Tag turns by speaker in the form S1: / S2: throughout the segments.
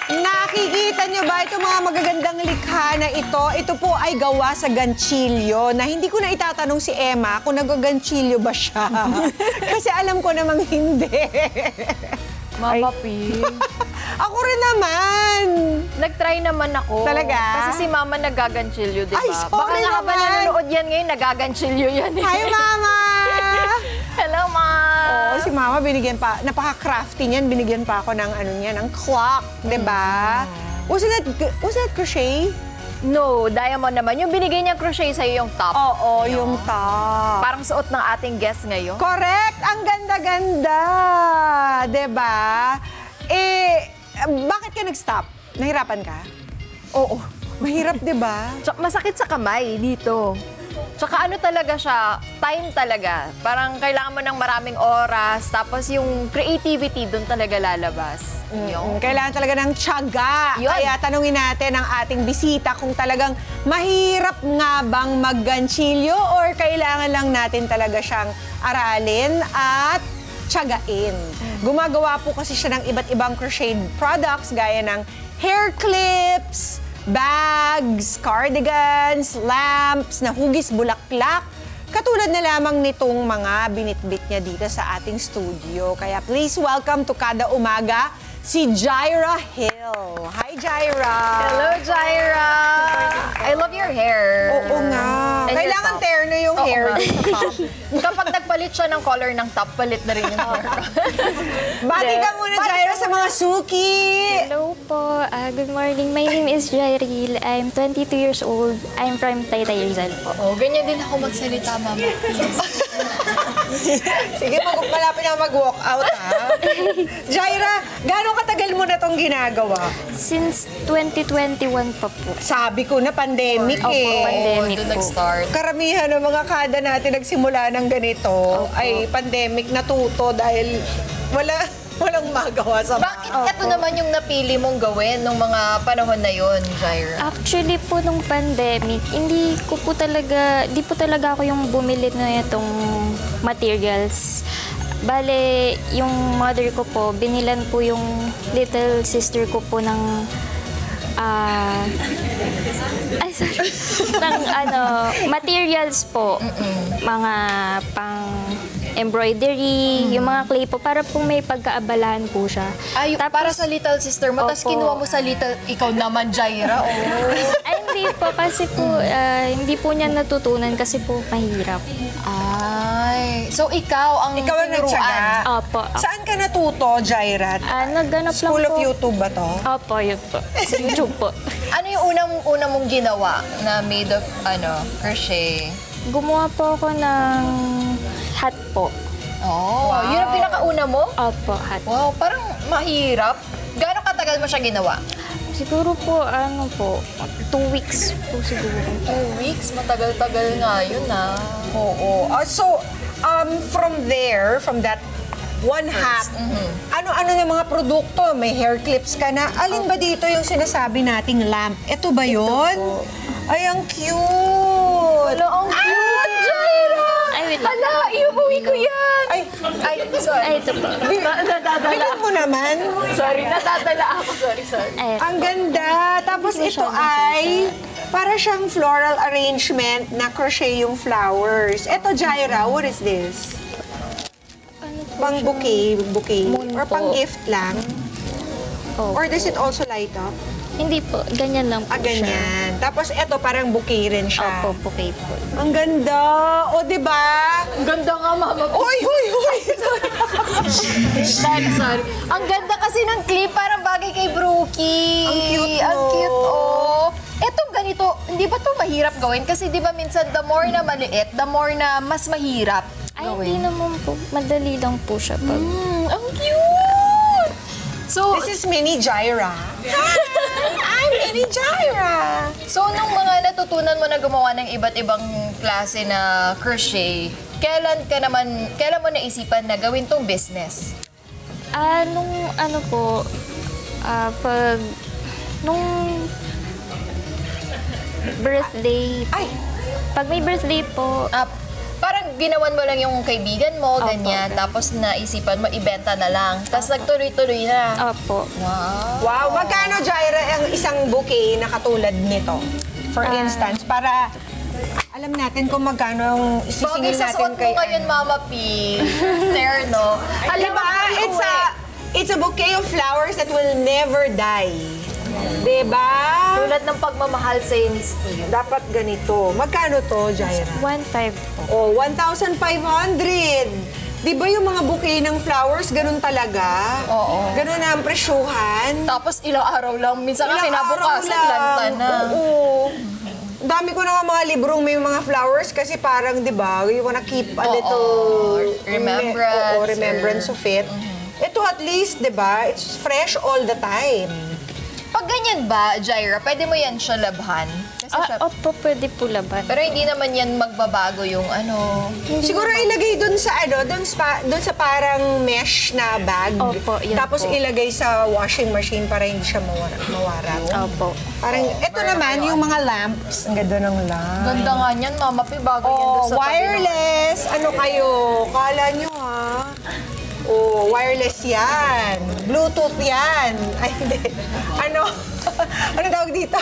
S1: Nakikita niyo ba itong mga magagandang likha na ito? Ito po ay gawa sa ganchilyo na hindi ko na itatanong si Emma kung nagaganchilyo ba siya. Kasi alam ko namang hindi.
S2: Mama P.
S1: Ako rin naman.
S2: Nag-try naman ako.
S1: Talaga?
S2: Kasi si Mama nagaganchilyo, di ba?
S1: Ay, sorry
S2: Baka nga habang
S1: naman.
S2: nanonood yan ngayon, nagaganchilyo yan.
S1: Hi, Mama!
S2: Hello, Ma!
S1: Oo, si Mama binigyan pa, napaka-crafty niyan, binigyan pa ako ng ano niya, ng clock, di ba? Was that crochet?
S2: No, diamond naman. Yung binigay niya crochet sa'yo yung top.
S1: Oo, yung top.
S2: Parang suot ng ating guest ngayon.
S1: Correct! Ang ganda-ganda! Di ba? Bakit ka nag-stop? Nahirapan ka?
S2: Oo.
S1: Mahirap, di ba?
S2: Masakit sa kamay dito. Tsaka ano talaga siya, time talaga. Parang kailangan mo ng maraming oras, tapos yung creativity doon talaga lalabas.
S1: Kailangan talaga ng tiyaga.
S2: Yun.
S1: Kaya tanungin natin ang ating bisita kung talagang mahirap nga bang magganchilyo or kailangan lang natin talaga siyang aralin at tiyagain. Gumagawa po kasi siya ng iba't ibang crocheted products gaya ng hair clips, bags, cardigans, lamps, na hugis bulaklak. Katulad na lamang nitong mga binitbit niya dito sa ating studio. Kaya please welcome to Kada Umaga, si Jaira Hill. Hi, Jaira!
S2: Hello, Jaira! I love your hair.
S1: Oo nga.
S2: And your
S1: Kailangan
S2: top.
S1: terno yung
S2: Oo
S1: hair.
S2: nga. Kapag nagpalit siya ng color ng top, palit na rin yung hair ko.
S1: Bati ka muna, Jaira, sa mga suki!
S3: Hello po. Good morning. My name is Jairil. I'm 22 years old. I'm from Taytay Rizal po.
S2: Oo, ganyan din ako magsalita, Mama.
S1: Sige, malapit na mag-walk out, ha? Jaira, gano'ng katagal mo na itong ginagawa?
S3: Since 2021 pa po.
S1: Sabi ko na pandemic
S3: Opo,
S1: eh.
S3: pandemic
S2: Doon
S3: po.
S2: nag-start.
S1: Karamihan ng mga kada natin nagsimula ng ganito ay pandemic natuto dahil walang magawa sa
S2: Bakit ito naman yung napili mong gawin nung mga panahon na yon, Jaira?
S3: Actually po, nung pandemic, di po talaga ako yung bumili na itong materials. Bale, yung mother ko po, binilan po yung little sister ko po ng materials po. Mga pang embroidery, yung mga clay po, para po may pagkaabalahan po siya.
S2: Ay, para sa little sister mo, tapos
S3: Opo.
S2: kinuha mo sa little, ikaw naman, Jaira,
S3: Ay, hindi po, kasi po, hindi po niya natutunan kasi po mahirap.
S2: Ay, so ikaw ang
S1: Ikaw ang
S2: tinuruan.
S1: nagtsaga.
S3: Opo.
S1: Saan ka natuto, Jaira?
S3: Nagganap lang
S1: School of
S3: po.
S1: YouTube ba to?
S3: Opo, yun po. Sa YouTube po.
S2: Ano yung una mong ginawa na made of, crochet?
S3: Gumawa po ako ng hat po.
S2: Oh, yun ang pinakauna mo?
S3: Opo, hat.
S2: Wow, parang mahirap. Gaano katagal mo siya ginawa?
S3: Siguro po, 2 weeks po siguro.
S2: 2 weeks? Matagal-tagal nga yun,
S1: Oo. From that one hat, ano-ano yung mga produkto? May hair clips ka na. Alin ba dito yung sinasabi nating lamp? Ito ba yun? Ay, ang cute!
S2: Wala, ang cute, Jaira!
S3: Ay, wait lang.
S2: Hala, iuwi ko yan!
S1: Ay,
S2: Sorry.
S3: Ay, ito po.
S2: Nadadala
S1: bigyan mo naman.
S2: Sorry, nadadala ako. Sorry.
S3: Ay,
S1: Ang ganda. Tapos ito ay para siyang floral arrangement na crochet yung flowers. Ito, Jaira, what is this?
S3: ano po
S1: Pang
S3: siya?
S1: bouquet?
S3: Moon
S1: Or
S3: po.
S1: pang gift lang?
S3: Opo.
S1: Or does it also light up?
S3: Hindi po, ganyan lang po siya.
S1: Ganyan. Tapos ito parang bouquet rin siya.
S3: Opo, bouquet po.
S1: Ang ganda. O, di ba?
S2: Ang ganda nga, Mama.
S1: Uy!
S2: Sorry. Ang ganda kasi ng clip, parang bagay kay Brookie.
S1: Ang cute,
S2: Ang
S1: no?
S2: cute, oh. Etong ganito, hindi ba to mahirap gawin? Kasi di ba minsan, the more na maliit, the more na mas mahirap
S3: Ay,
S2: gawin.
S3: hindi naman po. Madali lang po siya pag...
S2: Ang cute! So,
S1: This is Mini Jaira. Hi! I'm Mini Jaira.
S2: so nung mga natutunan mo na gumawa ng iba't ibang klase na crochet, kailan mo naisipan na gawin tong business?
S3: Nung nung birthday,
S1: Ay!
S3: pag may birthday po,
S2: Parang ginawan mo lang yung kaibigan mo,
S3: Opo.
S2: ganyan, tapos naisipan mo, ibenta na lang. Tapos nagtuloy-tuloy na.
S3: opo.
S2: Wow!
S1: Wow, magkano isang bouquet na katulad nito? For instance, para alam natin kung magkano ang
S2: Bagay
S1: isisingil
S2: sa
S1: natin
S2: suot mo
S1: kay
S2: ngayon, Mama P. Terno. Alam
S1: Diba?
S2: mo,
S1: It's a bouquet of flowers that will never die. Diba?
S2: tulad ng pagmamahal sa'yo ni Steve.
S1: Dapat ganito. Magkano to, Jaira?
S3: 1.5 po.
S1: Oh, 1,500. Di ba yung mga bouquet ng flowers, ganun talaga?
S2: Oo.
S1: Ganun na ang presyuhan.
S2: Tapos ilang araw lang. Minsan nga
S1: Ilang
S2: kinabukasan,
S1: araw lang.
S2: lanta na.
S1: Oo. Dami ko na nga mga librong may mga flowers kasi parang, di ba, you wanna keep a little
S2: remembrance.
S1: remembrance of it. Ito at least, di ba, it's fresh all the time.
S2: Pag ganyan ba, Jaira, pwede mo yan siya labhan? Kasi siya,
S3: Opo, pwede po laban.
S2: pero hindi naman yan magbabago yung ano.
S1: Siguro ilagay dun sa dun sa parang mesh na bag.
S3: Opo, yun
S1: Tapos
S3: po.
S1: ilagay sa washing machine para hindi siya mawarak.
S3: Opo.
S1: Parang ito naman yung mga lamps. Ang ganda ng lamp.
S2: Ganda nga niyan, Mama P, bagay yan doon sa tabi ng-
S1: Wireless. Ano kayo? Kala nyo ha? Oh, wireless yan. Bluetooth yan. Ay, hindi. Ano? Ano tawag dito?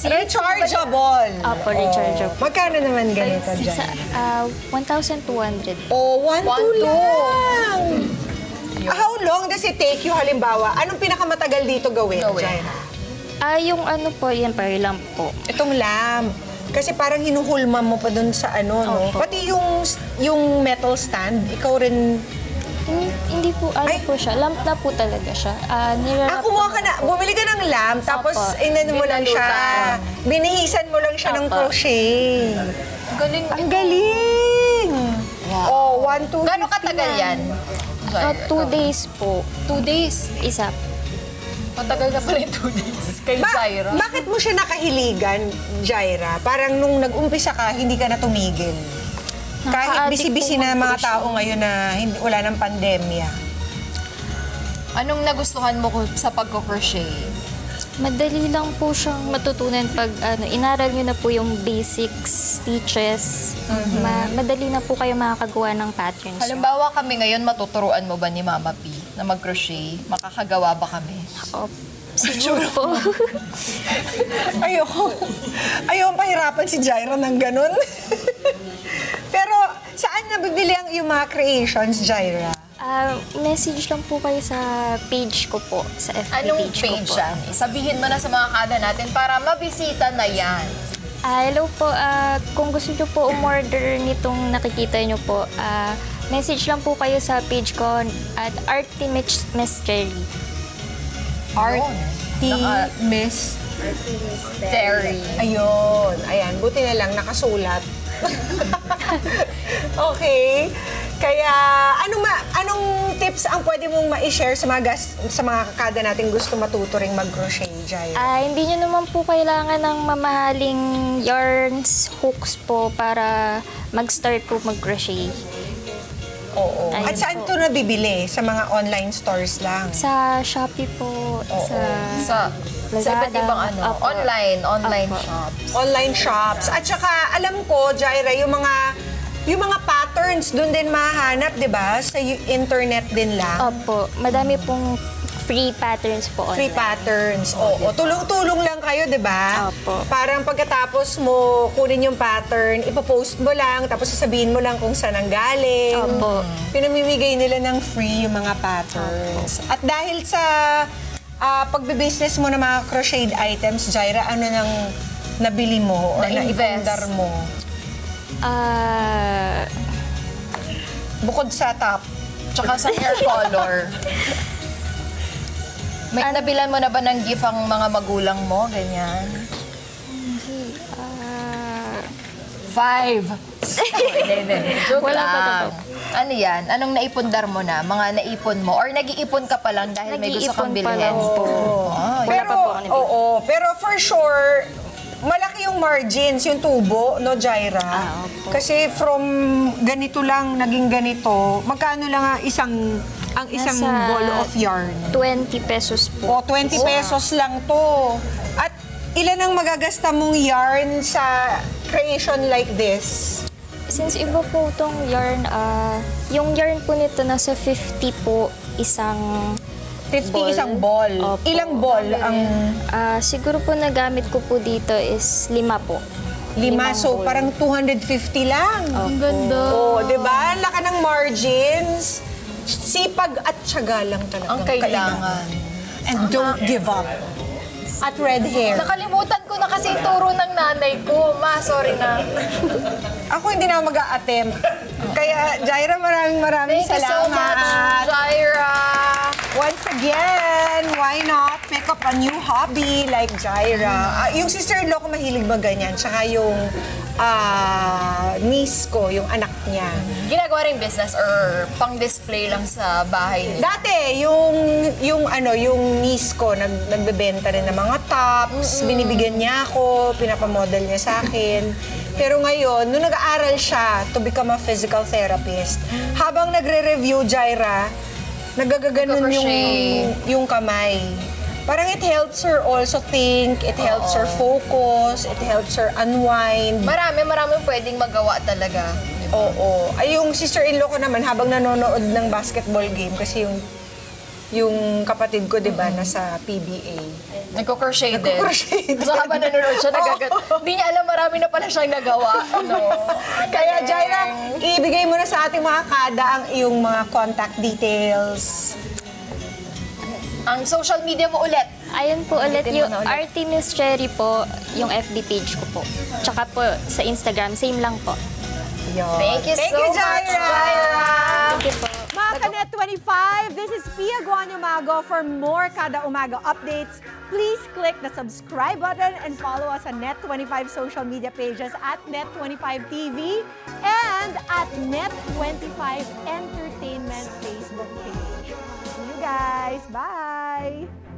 S1: Rechargeable.
S3: Opo, rechargeable.
S1: Magkano naman ganito
S3: Sa,
S1: dyan?
S3: 1,200.
S1: Oh, 1,2
S2: 1,2
S1: lang. How long does it take you, halimbawa? Anong pinakamatagal dito gawin, Jaira?
S3: Yung ano po, yan pa lang po.
S1: Itong lamp. Kasi parang hinuhulma mo pa dun sa ano, no?
S3: Opo.
S1: Pati yung metal stand, ikaw rin...
S3: Hindi po, ano
S1: Ay.
S3: po siya. Lamp na po talaga siya. Nirarap
S1: kumuha ka na, bumili ka ng lamp, tapos
S3: Opo.
S1: inano mo lang siya.
S2: Binalutan.
S1: Binihisan mo lang siya ng
S3: Opo.
S1: crochet.
S2: Galing.
S1: Ang galing! Oh, 1, 2,
S2: Gano'ng katagal yan? Jaira,
S3: 2 days po.
S2: 2 days.
S3: Isa.
S2: Matagal na pala yung 2 days kay Jaira.
S1: Bakit mo siya nakahiligan, Jaira? Parang nung nag-umpisa ka, hindi ka na tumigil. Kahit
S3: Nakaka-addict
S1: bisi-bisi
S3: po
S1: na mga
S3: mag-crochet.
S1: tao ngayon na wala ng pandemya.
S2: Anong nagustuhan mo sa pagko-crochet?
S3: Madali lang po siyang matutunan pag inaral nyo na po yung basics, stitches. Madali na po kayo makakagawa ng patterns.
S2: Halimbawa kami ngayon, matuturuan mo ba ni Mama P na mag-crochet? Makakagawa ba kami?
S3: Siguro po.
S1: Ayoko pahirapan si Jaira ng ganun. Pero saan nabibili yung mga creations, Jaira?
S3: Message lang po kayo sa page ko po, sa FB
S2: Anong
S3: page,
S2: page
S3: ko po.
S2: yan? Sabihin mo na sa mga kada natin para mabisita na yan.
S3: Hello po, kung gusto nyo po umorder nitong nakikita nyo po, message lang po kayo sa page ko at Artimiss Cherry.
S1: Miss
S2: Terry.
S1: Ayun. Ayan. Buti na lang nakasulat. Okay. Kaya, anong tips ang pwede mong ma-share sa mga kakada natin gusto matuto ring mag-crochet, Jaira?
S3: Hindi nyo naman po kailangan ng mamahaling yarns, hooks po para mag-start po mag-crochet.
S1: Oo.
S3: Ayun
S1: At saan
S3: po.
S1: ito nabibili? Sa mga online stores lang?
S3: Sa Shopee po,
S2: Sa
S3: Lazada.
S2: iba't ibang ano,
S3: Opo.
S2: online
S3: Opo.
S2: shops.
S1: Online shops. At saka, alam ko, Jaira, yung mga patterns doon din mahanap, di ba? Sa internet din lang.
S3: Opo, madami pong free patterns po
S1: Free
S3: online.
S1: patterns. Oo. Tulong-tulong lang kayo, di ba?
S3: Opo.
S1: Parang pagkatapos mo kunin yung pattern, ipopost mo lang, tapos sasabihin mo lang kung saan ang galing.
S3: Opo.
S1: Pinamimigay nila ng free yung mga patterns. At dahil sa pagbe-business mo ng mga crocheted items, Jaira, ano nang nabili mo or
S2: Na-invest.
S1: naipundar mo? Bukod sa top.
S2: Tsaka sa hair color. May nabilan mo na ba ng gift ang mga magulang mo? Ganyan. 5. Hindi. Joke
S3: Wala pa
S2: lang. Ano yan? Anong naipundar mo na? Mga naipon mo? Or nag-iipon ka pa lang dahil may gusto kang
S3: Nag-iipon pa
S2: bilhin?
S3: lang po.
S2: Oh,
S3: Wala pa po ako nabili.
S1: Oo, pero for sure, malaki yung margins, yung tubo, no, Jaira?
S3: Opo.
S1: Kasi from ganito lang, naging ganito, magkano lang ang isang
S3: Nasa
S1: ball of yarn?
S3: 20 pesos po.
S1: O, 20 pesos lang to. At ilan ang magagasta mong yarn sa creation like this?
S3: Since iba po itong yarn, yung yarn po nito nasa 50 po isang
S1: 50 isang ball.
S3: Opo.
S1: Ilang ball ang
S3: Siguro po nagamit ko po dito is 5 po.
S1: 5?
S3: Limang
S1: So,
S3: ball.
S1: parang 250 lang.
S2: Ang ganda.
S1: Oh, di ba? Ang laki ng margins. Sipag at tiyaga lang talaga.
S2: Ang kailangan.
S1: And don't give up. At red hair.
S2: Nakalimutan ko na kasi yung turo ng nanay ko. Ma, sorry na.
S1: Ako hindi na mag-a-attempt. Kaya, Jaira, maraming
S2: Thank you so
S1: salamat.
S2: much, Jaira.
S1: Once again, why not pick up a new hobby like Jaira? Yung sister-in-law ko mahilig ba ganyan? Tsaka yung niece ko, yung anak niya.
S2: Ginagawa rin business or pang-display lang sa bahay niya?
S1: Dati, yung niece ko, nagbebenta rin ng mga tops, binibigyan niya ako, pinapamodel niya sa akin. Pero ngayon, nung nag-aaral siya to become a physical therapist, habang nagre-review, Jaira, nagagaganon yung kamay. Parang it helps her also think, it helps her focus, it helps her unwind.
S2: Marami pwedeng magawa talaga.
S1: Oo. Ay, yung sister-in-law ko naman, habang nanonood ng basketball game, kasi yung kapatid ko, di ba, nasa PBA.
S2: Nagko-crochet din.
S1: Nagko-crochet din.
S2: So habang nanonood siya, hindi niya alam marami na pala siyang nagawa. No?
S1: Kaya, Jaira, ibigay mo na sa ating mga kada ang iyong mga contact details.
S2: Ang social media mo ulit.
S3: Ayun po ulit,
S2: Ulitin mo
S3: yung
S2: na ulit.
S3: Artemis Cherry po, yung FB page ko po. Tsaka po sa Instagram, same lang po.
S2: Thank you so much, Jaira.
S3: Thank you po.
S1: Mga Kanet 25, this is Pia Guanyo Mago. For more Kada Umaga updates, please click the subscribe button and follow us on Net25 social media pages at Net25 TV and at Net25 Entertainment Facebook page. See you guys. Bye!